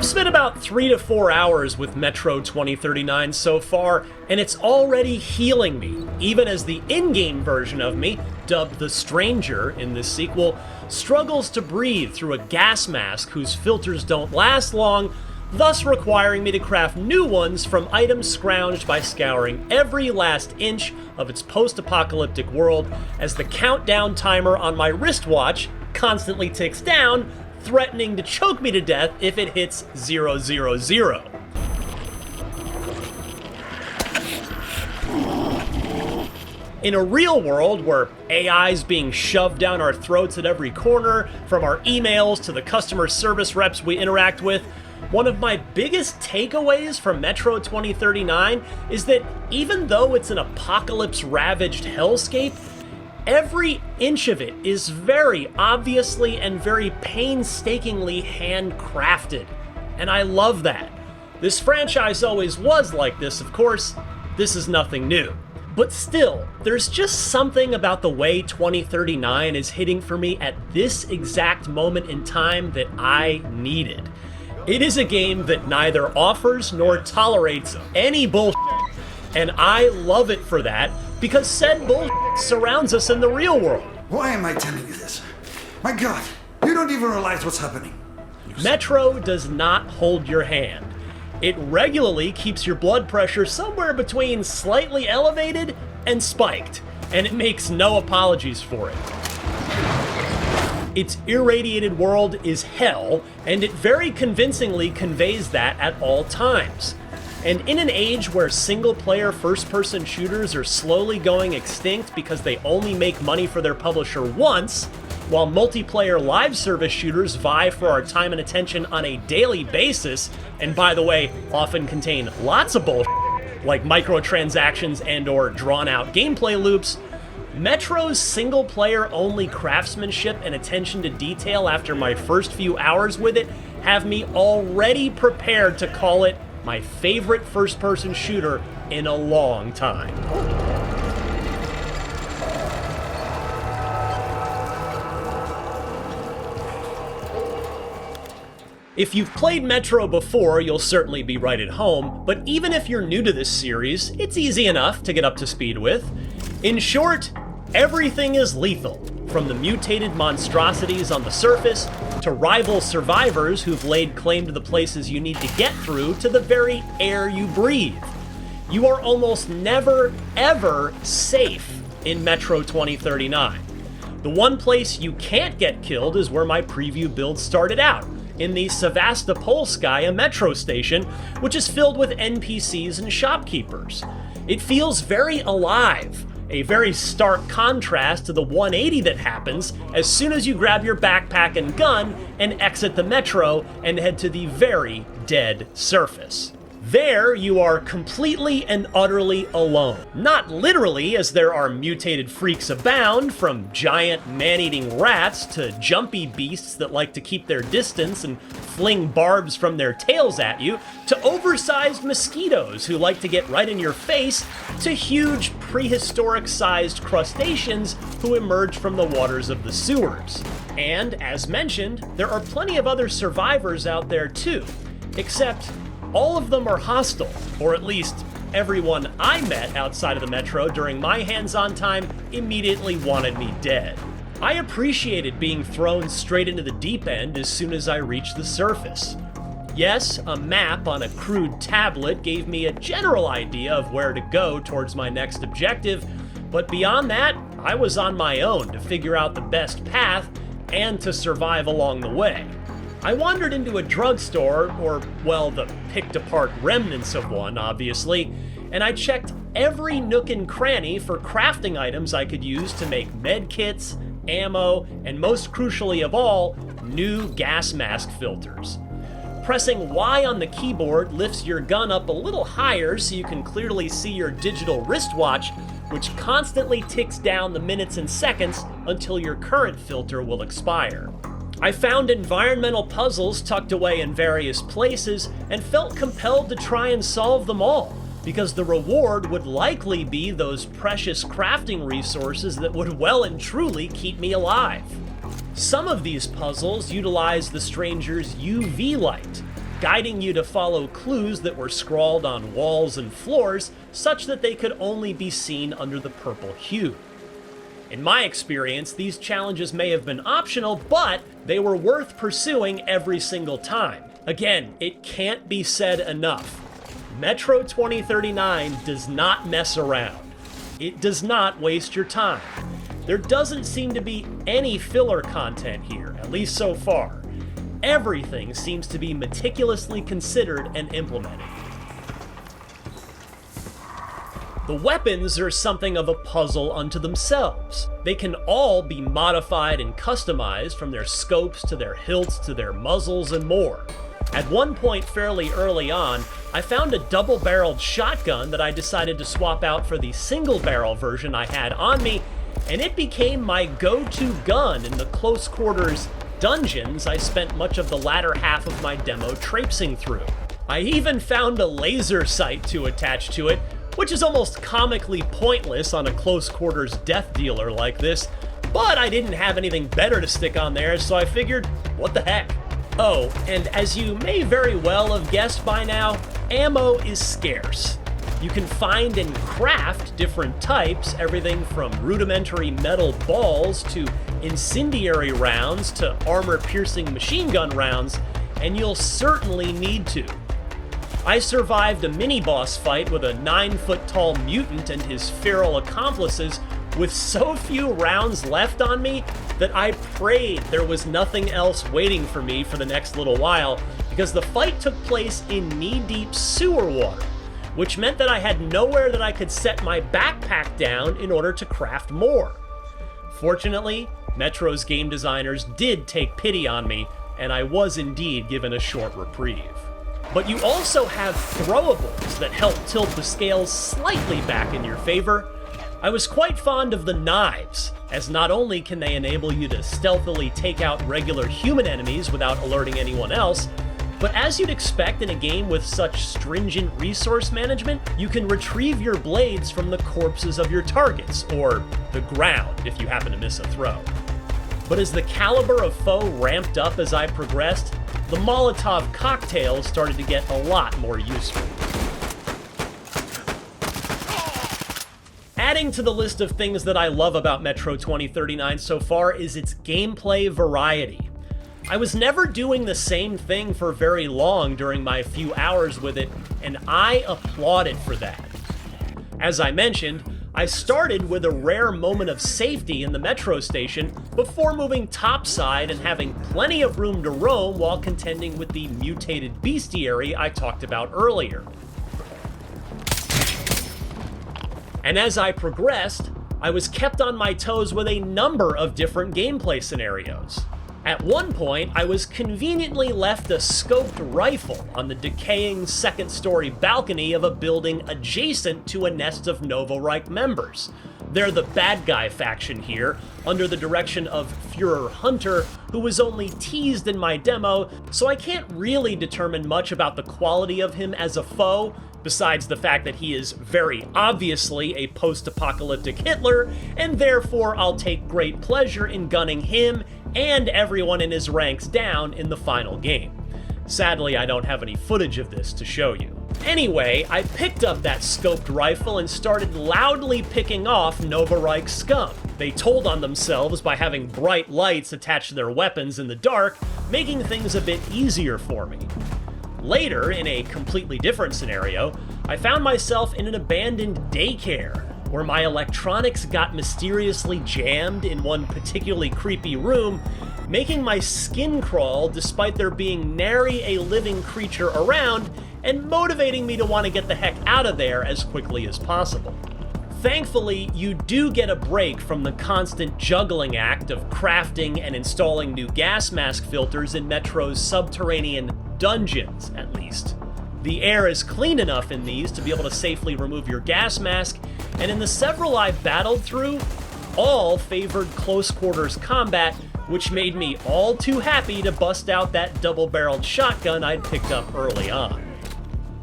I've spent about 3 to 4 hours with Metro 2039 so far, and it's already healing me, even as the in-game version of me, dubbed the Stranger in this sequel, struggles to breathe through a gas mask whose filters don't last long, thus requiring me to craft new ones from items scrounged by scouring every last inch of its post-apocalyptic world as the countdown timer on my wristwatch constantly ticks down, threatening to choke me to death if it hits 000. In a real world where AI's being shoved down our throats at every corner, from our emails to the customer service reps we interact with, one of my biggest takeaways from Metro 2039 is that even though it's an apocalypse-ravaged hellscape, every inch of it is very obviously and very painstakingly handcrafted. And I love that. This franchise always was like this, of course. This is nothing new. But still, there's just something about the way 2039 is hitting for me at this exact moment in time that I needed. It is a game that neither offers nor tolerates any bullshit, and I love it for that, because said bullshit surrounds us in the real world. Why am I telling you this? My God, you don't even realize what's happening. Metro does not hold your hand. It regularly keeps your blood pressure somewhere between slightly elevated and spiked, and it makes no apologies for it. Its irradiated world is hell, and it very convincingly conveys that at all times. And in an age where single-player first-person shooters are slowly going extinct because they only make money for their publisher once, while multiplayer live service shooters vie for our time and attention on a daily basis, and by the way, often contain lots of bullshit, like microtransactions and or drawn-out gameplay loops, Metro's single-player only craftsmanship and attention to detail after my first few hours with it have me already prepared to call it my favorite first-person shooter in a long time. If you've played Metro before, you'll certainly be right at home, but even if you're new to this series, it's easy enough to get up to speed with. In short, everything is lethal, from the mutated monstrosities on the surface, to rival survivors who've laid claim to the places you need to get through, to the very air you breathe. You are almost never, ever safe in Metro 2039. The one place you can't get killed is where my preview build started out, in the Sevastopolskaya metro station, which is filled with NPCs and shopkeepers. It feels very alive, a very stark contrast to the 180 that happens as soon as you grab your backpack and gun and exit the metro and head to the very dead surface. There, you are completely and utterly alone. Not literally, as there are mutated freaks abound, from giant man-eating rats to jumpy beasts that like to keep their distance and fling barbs from their tails at you, to oversized mosquitoes who like to get right in your face, to huge prehistoric-sized crustaceans who emerge from the waters of the sewers. And, as mentioned, there are plenty of other survivors out there too, except all of them are hostile, or at least everyone I met outside of the metro during my hands-on time immediately wanted me dead. I appreciated being thrown straight into the deep end as soon as I reached the surface. Yes, a map on a crude tablet gave me a general idea of where to go towards my next objective, but beyond that, I was on my own to figure out the best path and to survive along the way. I wandered into a drugstore, or, well, the picked-apart remnants of one, obviously, and I checked every nook and cranny for crafting items I could use to make med kits, ammo, and most crucially of all, new gas mask filters. Pressing Y on the keyboard lifts your gun up a little higher so you can clearly see your digital wristwatch, which constantly ticks down the minutes and seconds until your current filter will expire. I found environmental puzzles tucked away in various places and felt compelled to try and solve them all, because the reward would likely be those precious crafting resources that would well and truly keep me alive. Some of these puzzles utilize the Stranger's UV light, guiding you to follow clues that were scrawled on walls and floors such that they could only be seen under the purple hue. In my experience, these challenges may have been optional, but they were worth pursuing every single time. Again, it can't be said enough. Metro 2039 does not mess around. It does not waste your time. There doesn't seem to be any filler content here, at least so far. Everything seems to be meticulously considered and implemented. The weapons are something of a puzzle unto themselves. They can all be modified and customized, from their scopes to their hilts to their muzzles and more. At one point fairly early on, I found a double-barreled shotgun that I decided to swap out for the single-barrel version I had on me, and it became my go-to gun in the close quarters dungeons I spent much of the latter half of my demo traipsing through. I even found a laser sight to attach to it, which is almost comically pointless on a close quarters death dealer like this, but I didn't have anything better to stick on there, so I figured, what the heck? Oh, and as you may very well have guessed by now, ammo is scarce. You can find and craft different types, everything from rudimentary metal balls to incendiary rounds to armor-piercing machine gun rounds, and you'll certainly need to. I survived a mini-boss fight with a 9-foot-tall mutant and his feral accomplices with so few rounds left on me that I prayed there was nothing else waiting for me for the next little while, because the fight took place in knee-deep sewer water, which meant that I had nowhere that I could set my backpack down in order to craft more. Fortunately, Metro's game designers did take pity on me, and I was indeed given a short reprieve. But you also have throwables that help tilt the scales slightly back in your favor. I was quite fond of the knives, as not only can they enable you to stealthily take out regular human enemies without alerting anyone else, but as you'd expect in a game with such stringent resource management, you can retrieve your blades from the corpses of your targets, or the ground if you happen to miss a throw. But as the caliber of foe ramped up as I progressed, the Molotov cocktails started to get a lot more useful. Adding to the list of things that I love about Metro 2039 so far is its gameplay variety. I was never doing the same thing for very long during my few hours with it, and I applaud it for that. As I mentioned, I started with a rare moment of safety in the metro station before moving topside and having plenty of room to roam while contending with the mutated bestiary I talked about earlier. And as I progressed, I was kept on my toes with a number of different gameplay scenarios. At one point, I was conveniently left a scoped rifle on the decaying second-story balcony of a building adjacent to a nest of Nova Reich members. They're the bad guy faction here, under the direction of Führer Hunter, who was only teased in my demo, so I can't really determine much about the quality of him as a foe, besides the fact that he is very obviously a post-apocalyptic Hitler, and therefore I'll take great pleasure in gunning him and everyone in his ranks down in the final game. Sadly, I don't have any footage of this to show you. Anyway, I picked up that scoped rifle and started loudly picking off Nova Reich scum. They told on themselves by having bright lights attached to their weapons in the dark, making things a bit easier for me. Later, in a completely different scenario, I found myself in an abandoned daycare, where my electronics got mysteriously jammed in one particularly creepy room, making my skin crawl despite there being nary a living creature around, and motivating me to want to get the heck out of there as quickly as possible. Thankfully, you do get a break from the constant juggling act of crafting and installing new gas mask filters in Metro's subterranean dungeons, at least. The air is clean enough in these to be able to safely remove your gas mask, and in the several I've battled through, all favored close quarters combat, which made me all too happy to bust out that double-barreled shotgun I'd picked up early on.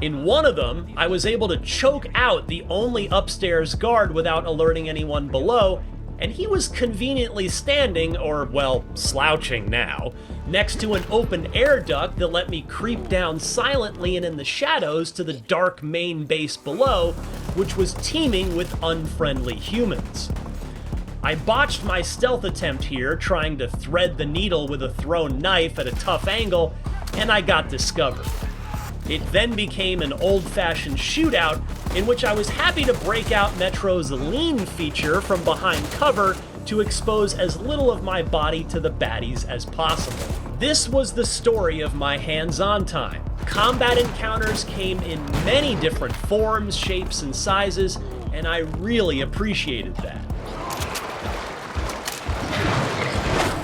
In one of them, I was able to choke out the only upstairs guard without alerting anyone below, and he was conveniently standing, or well, slouching now, next to an open air duct that let me creep down silently and in the shadows to the dark main base below, which was teeming with unfriendly humans. I botched my stealth attempt here, trying to thread the needle with a thrown knife at a tough angle, and I got discovered. It then became an old-fashioned shootout in which I was happy to break out Metro's lean feature from behind cover to expose as little of my body to the baddies as possible. This was the story of my hands-on time. Combat encounters came in many different forms, shapes, and sizes, and I really appreciated that.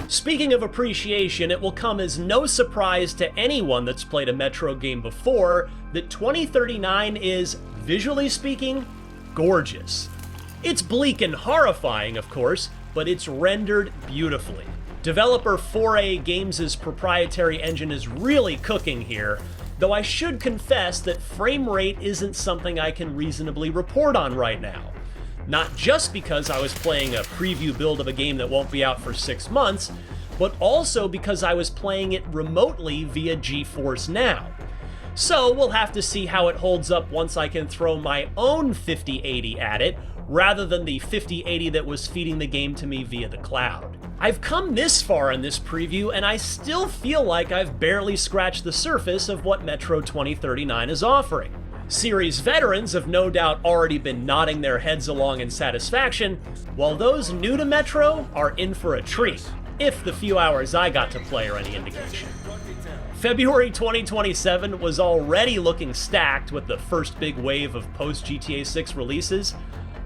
Speaking of appreciation, it will come as no surprise to anyone that's played a Metro game before that 2039 is, visually speaking, gorgeous. It's bleak and horrifying, of course, but it's rendered beautifully. Developer 4A Games' proprietary engine is really cooking here, though I should confess that frame rate isn't something I can reasonably report on right now. Not just because I was playing a preview build of a game that won't be out for 6 months, but also because I was playing it remotely via GeForce Now. So we'll have to see how it holds up once I can throw my own 5080 at it, rather than the 5080 that was feeding the game to me via the cloud. I've come this far in this preview, and I still feel like I've barely scratched the surface of what Metro 2039 is offering. Series veterans have no doubt already been nodding their heads along in satisfaction, while those new to Metro are in for a treat, if the few hours I got to play are any indication. February 2027 was already looking stacked with the first big wave of post-GTA 6 releases,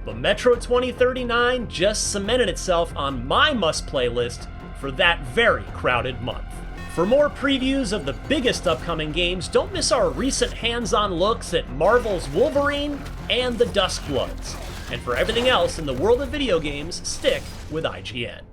but Metro 2039 just cemented itself on my must-play list for that very crowded month. For more previews of the biggest upcoming games, don't miss our recent hands-on looks at Marvel's Wolverine and the Duskbloods. And for everything else in the world of video games, stick with IGN.